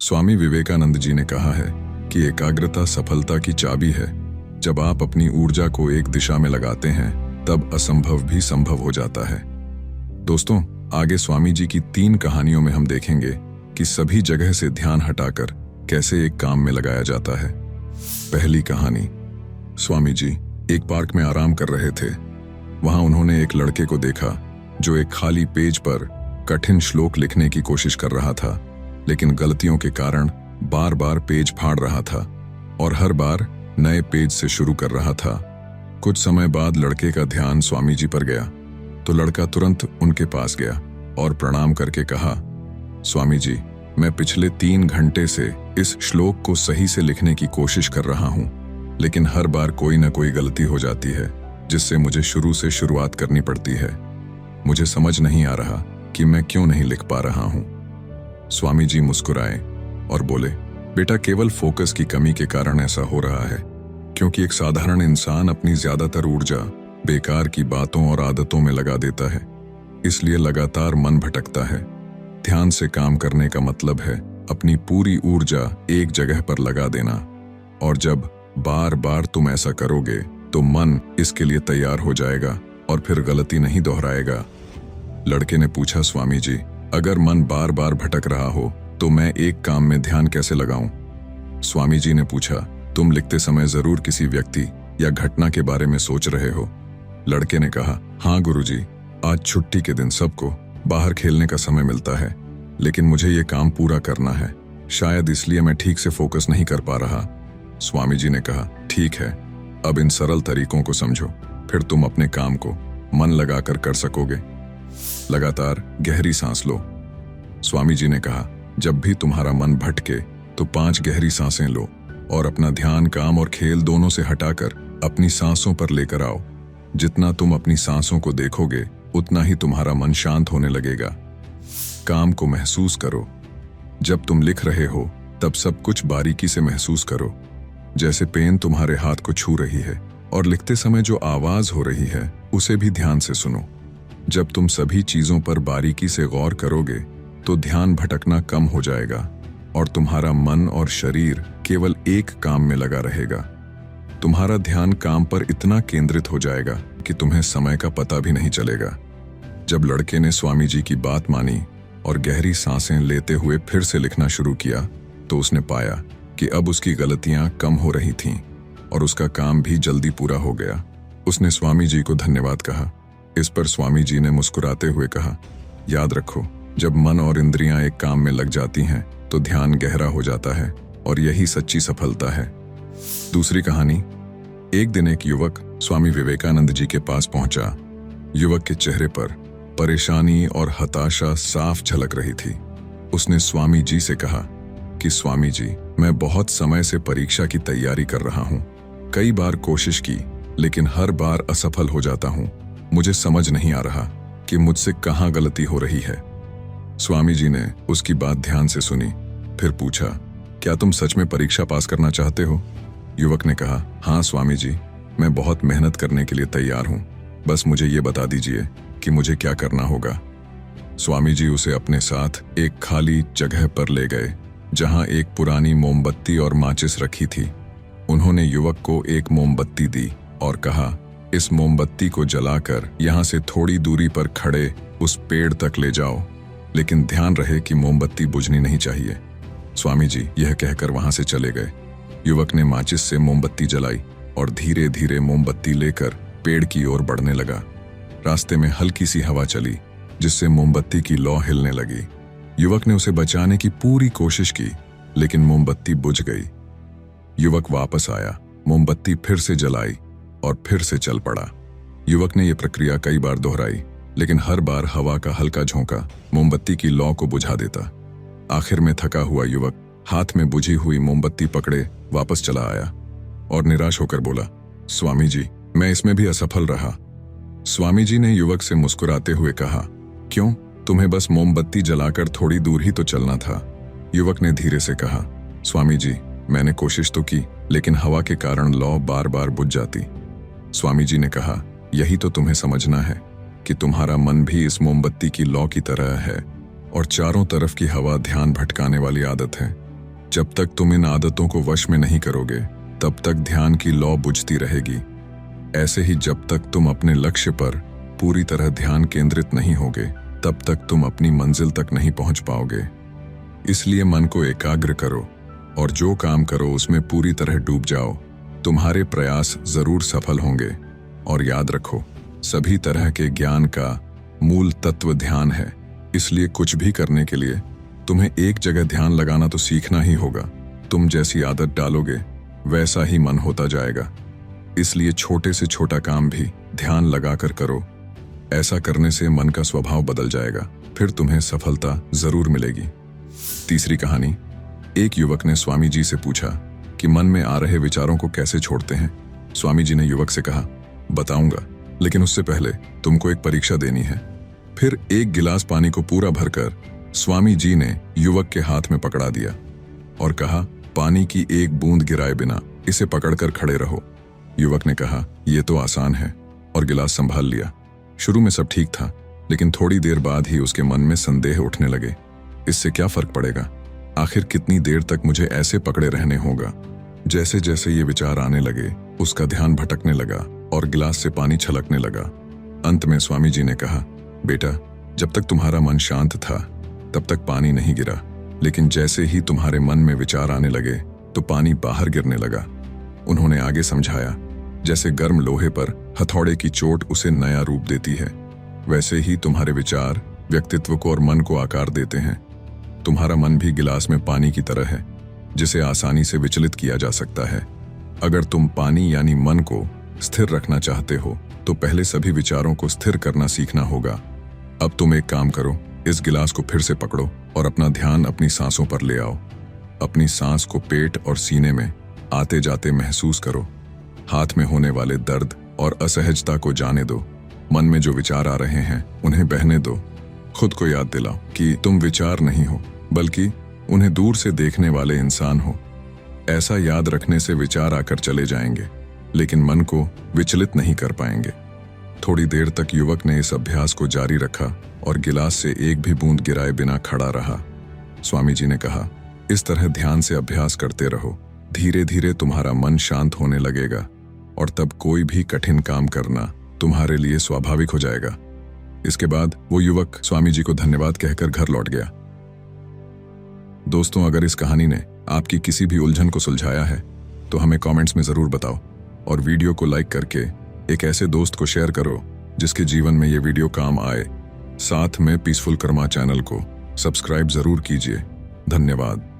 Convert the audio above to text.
स्वामी विवेकानंद जी ने कहा है कि एकाग्रता सफलता की चाबी है। जब आप अपनी ऊर्जा को एक दिशा में लगाते हैं तब असंभव भी संभव हो जाता है। दोस्तों, आगे स्वामी जी की 3 कहानियों में हम देखेंगे कि सभी जगह से ध्यान हटाकर कैसे एक काम में लगाया जाता है। पहली कहानी। स्वामी जी एक पार्क में आराम कर रहे थे। वहां उन्होंने एक लड़के को देखा जो एक खाली पेज पर कठिन श्लोक लिखने की कोशिश कर रहा था, लेकिन गलतियों के कारण बार बार पेज फाड़ रहा था और हर बार नए पेज से शुरू कर रहा था। कुछ समय बाद लड़के का ध्यान स्वामी जी पर गया तो लड़का तुरंत उनके पास गया और प्रणाम करके कहा, स्वामी जी, मैं पिछले 3 घंटे से इस श्लोक को सही से लिखने की कोशिश कर रहा हूं, लेकिन हर बार कोई ना कोई गलती हो जाती है जिससे मुझे शुरू से शुरुआत करनी पड़ती है। मुझे समझ नहीं आ रहा कि मैं क्यों नहीं लिख पा रहा हूं। स्वामी जी मुस्कुराए और बोले, बेटा, केवल फोकस की कमी के कारण ऐसा हो रहा है, क्योंकि एक साधारण इंसान अपनी ज्यादातर ऊर्जा बेकार की बातों और आदतों में लगा देता है, इसलिए लगातार मन भटकता है। ध्यान से काम करने का मतलब है अपनी पूरी ऊर्जा एक जगह पर लगा देना, और जब बार बार तुम ऐसा करोगे तो मन इसके लिए तैयार हो जाएगा और फिर गलती नहीं दोहराएगा। लड़के ने पूछा, स्वामी जी, अगर मन बार बार भटक रहा हो तो मैं एक काम में ध्यान कैसे लगाऊं? स्वामी जी ने पूछा, तुम लिखते समय जरूर किसी व्यक्ति या घटना के बारे में सोच रहे हो? लड़के ने कहा, हाँ गुरुजी, आज छुट्टी के दिन सबको बाहर खेलने का समय मिलता है, लेकिन मुझे ये काम पूरा करना है, शायद इसलिए मैं ठीक से फोकस नहीं कर पा रहा। स्वामी जी ने कहा, ठीक है, अब इन सरल तरीकों को समझो, फिर तुम अपने काम को मन लगाकर कर सकोगे। लगातार गहरी सांस लो। स्वामी जी ने कहा, जब भी तुम्हारा मन भटके तो 5 गहरी सांसें लो और अपना ध्यान काम और खेल दोनों से हटाकर अपनी सांसों पर लेकर आओ। जितना तुम अपनी सांसों को देखोगे उतना ही तुम्हारा मन शांत होने लगेगा। काम को महसूस करो। जब तुम लिख रहे हो तब सब कुछ बारीकी से महसूस करो, जैसे पेन तुम्हारे हाथ को छू रही है, और लिखते समय जो आवाज हो रही है उसे भी ध्यान से सुनो। जब तुम सभी चीजों पर बारीकी से गौर करोगे तो ध्यान भटकना कम हो जाएगा और तुम्हारा मन और शरीर केवल एक काम में लगा रहेगा। तुम्हारा ध्यान काम पर इतना केंद्रित हो जाएगा कि तुम्हें समय का पता भी नहीं चलेगा। जब लड़के ने स्वामी जी की बात मानी और गहरी सांसें लेते हुए फिर से लिखना शुरू किया तो उसने पाया कि अब उसकी गलतियां कम हो रही थीं और उसका काम भी जल्दी पूरा हो गया। उसने स्वामी जी को धन्यवाद कहा। इस पर स्वामी जी ने मुस्कुराते हुए कहा, याद रखो, जब मन और इंद्रियां एक काम में लग जाती हैं तो ध्यान गहरा हो जाता है, और यही सच्ची सफलता है। दूसरी कहानी। एक दिन एक युवक स्वामी विवेकानंद जी के पास पहुंचा। युवक के चेहरे पर परेशानी और हताशा साफ झलक रही थी। उसने स्वामी जी से कहा कि स्वामी जी, मैं बहुत समय से परीक्षा की तैयारी कर रहा हूं। कई बार कोशिश की, लेकिन हर बार असफल हो जाता हूं। मुझे समझ नहीं आ रहा कि मुझसे कहां गलती हो रही है। स्वामी जी ने उसकी बात ध्यान से सुनी, फिर पूछा, क्या तुम सच में परीक्षा पास करना चाहते हो? युवक ने कहा, हाँ स्वामी जी, मैं बहुत मेहनत करने के लिए तैयार हूं, बस मुझे ये बता दीजिए कि मुझे क्या करना होगा। स्वामी जी उसे अपने साथ एक खाली जगह पर ले गए जहां एक पुरानी मोमबत्ती और माचिस रखी थी। उन्होंने युवक को एक मोमबत्ती दी और कहा, इस मोमबत्ती को जलाकर यहां से थोड़ी दूरी पर खड़े उस पेड़ तक ले जाओ, लेकिन ध्यान रहे कि मोमबत्ती बुझनी नहीं चाहिए। स्वामी जी यह कहकर वहां से चले गए। युवक ने माचिस से मोमबत्ती जलाई और धीरे धीरे मोमबत्ती लेकर पेड़ की ओर बढ़ने लगा। रास्ते में हल्की सी हवा चली जिससे मोमबत्ती की लौ हिलने लगी। युवक ने उसे बचाने की पूरी कोशिश की, लेकिन मोमबत्ती बुझ गई। युवक वापस आया, मोमबत्ती फिर से जलाई और फिर से चल पड़ा। युवक ने यह प्रक्रिया कई बार दोहराई, लेकिन हर बार हवा का हल्का झोंका मोमबत्ती की लौ को बुझा देता। आखिर में थका हुआ युवक हाथ में बुझी हुई मोमबत्ती पकड़े वापस चला आया और निराश होकर बोला, स्वामी जी, मैं इसमें भी असफल रहा। स्वामी जी ने युवक से मुस्कुराते हुए कहा, क्यों? तुम्हें बस मोमबत्ती जलाकर थोड़ी दूर ही तो चलना था। युवक ने धीरे से कहा, स्वामी जी, मैंने कोशिश तो की, लेकिन हवा के कारण लौ बार बार बुझ जाती। स्वामी जी ने कहा, यही तो तुम्हें समझना है कि तुम्हारा मन भी इस मोमबत्ती की लौ की तरह है और चारों तरफ की हवा ध्यान भटकाने वाली आदत है। जब तक तुम इन आदतों को वश में नहीं करोगे तब तक ध्यान की लौ बुझती रहेगी। ऐसे ही जब तक तुम अपने लक्ष्य पर पूरी तरह ध्यान केंद्रित नहीं होगे तब तक तुम अपनी मंजिल तक नहीं पहुंच पाओगे। इसलिए मन को एकाग्र करो और जो काम करो उसमें पूरी तरह डूब जाओ। तुम्हारे प्रयास जरूर सफल होंगे। और याद रखो, सभी तरह के ज्ञान का मूल तत्व ध्यान है। इसलिए कुछ भी करने के लिए तुम्हें एक जगह ध्यान लगाना तो सीखना ही होगा। तुम जैसी आदत डालोगे वैसा ही मन होता जाएगा। इसलिए छोटे से छोटा काम भी ध्यान लगाकर करो। ऐसा करने से मन का स्वभाव बदल जाएगा, फिर तुम्हें सफलता जरूर मिलेगी। तीसरी कहानी। एक युवक ने स्वामी जी से पूछा कि मन में आ रहे विचारों को कैसे छोड़ते हैं। स्वामी जी ने युवक से कहा, बताऊंगा, लेकिन उससे पहले तुमको एक परीक्षा देनी है। फिर एक गिलास पानी को पूरा भरकर स्वामी जी ने युवक के हाथ में पकड़ा दिया और कहा, पानी की एक बूंद गिराए बिना इसे पकड़कर खड़े रहो। युवक ने कहा, यह तो आसान है, और गिलास संभाल लिया। शुरू में सब ठीक था, लेकिन थोड़ी देर बाद ही उसके मन में संदेह उठने लगे। इससे क्या फर्क पड़ेगा? आखिर कितनी देर तक मुझे ऐसे पकड़े रहने होगा? जैसे जैसे ये विचार आने लगे उसका ध्यान भटकने लगा और गिलास से पानी छलकने लगा। अंत में स्वामी जी ने कहा, बेटा, जब तक तुम्हारा मन शांत था तब तक पानी नहीं गिरा, लेकिन जैसे ही तुम्हारे मन में विचार आने लगे तो पानी बाहर गिरने लगा। उन्होंने आगे समझाया, जैसे गर्म लोहे पर हथौड़े की चोट उसे नया रूप देती है, वैसे ही तुम्हारे विचार व्यक्तित्व को और मन को आकार देते हैं। तुम्हारा मन भी गिलास में पानी की तरह है, जिसे आसानी से विचलित किया जा सकता है। अगर तुम पानी यानी मन को स्थिर रखना चाहते हो तो पहले सभी विचारों को स्थिर करना सीखना होगा। अब तुम एक काम करो, इस गिलास को फिर से पकड़ो और अपना ध्यान अपनी सांसों पर ले आओ। अपनी सांस को पेट और सीने में आते जाते महसूस करो। हाथ में होने वाले दर्द और असहजता को जाने दो। मन में जो विचार आ रहे हैं उन्हें बहने दो। खुद को याद दिलाओ कि तुम विचार नहीं हो, बल्कि उन्हें दूर से देखने वाले इंसान हो। ऐसा याद रखने से विचार आकर चले जाएंगे, लेकिन मन को विचलित नहीं कर पाएंगे। थोड़ी देर तक युवक ने इस अभ्यास को जारी रखा और गिलास से एक भी बूंद गिराए बिना खड़ा रहा। स्वामी जी ने कहा, इस तरह ध्यान से अभ्यास करते रहो। धीरे धीरे तुम्हारा मन शांत होने लगेगा और तब कोई भी कठिन काम करना तुम्हारे लिए स्वाभाविक हो जाएगा। इसके बाद वो युवक स्वामी जी को धन्यवाद कहकर घर लौट गया। दोस्तों, अगर इस कहानी ने आपकी किसी भी उलझन को सुलझाया है तो हमें कमेंट्स में जरूर बताओ और वीडियो को लाइक करके एक ऐसे दोस्त को शेयर करो जिसके जीवन में ये वीडियो काम आए। साथ में पीसफुल कर्मा चैनल को सब्सक्राइब जरूर कीजिए। धन्यवाद।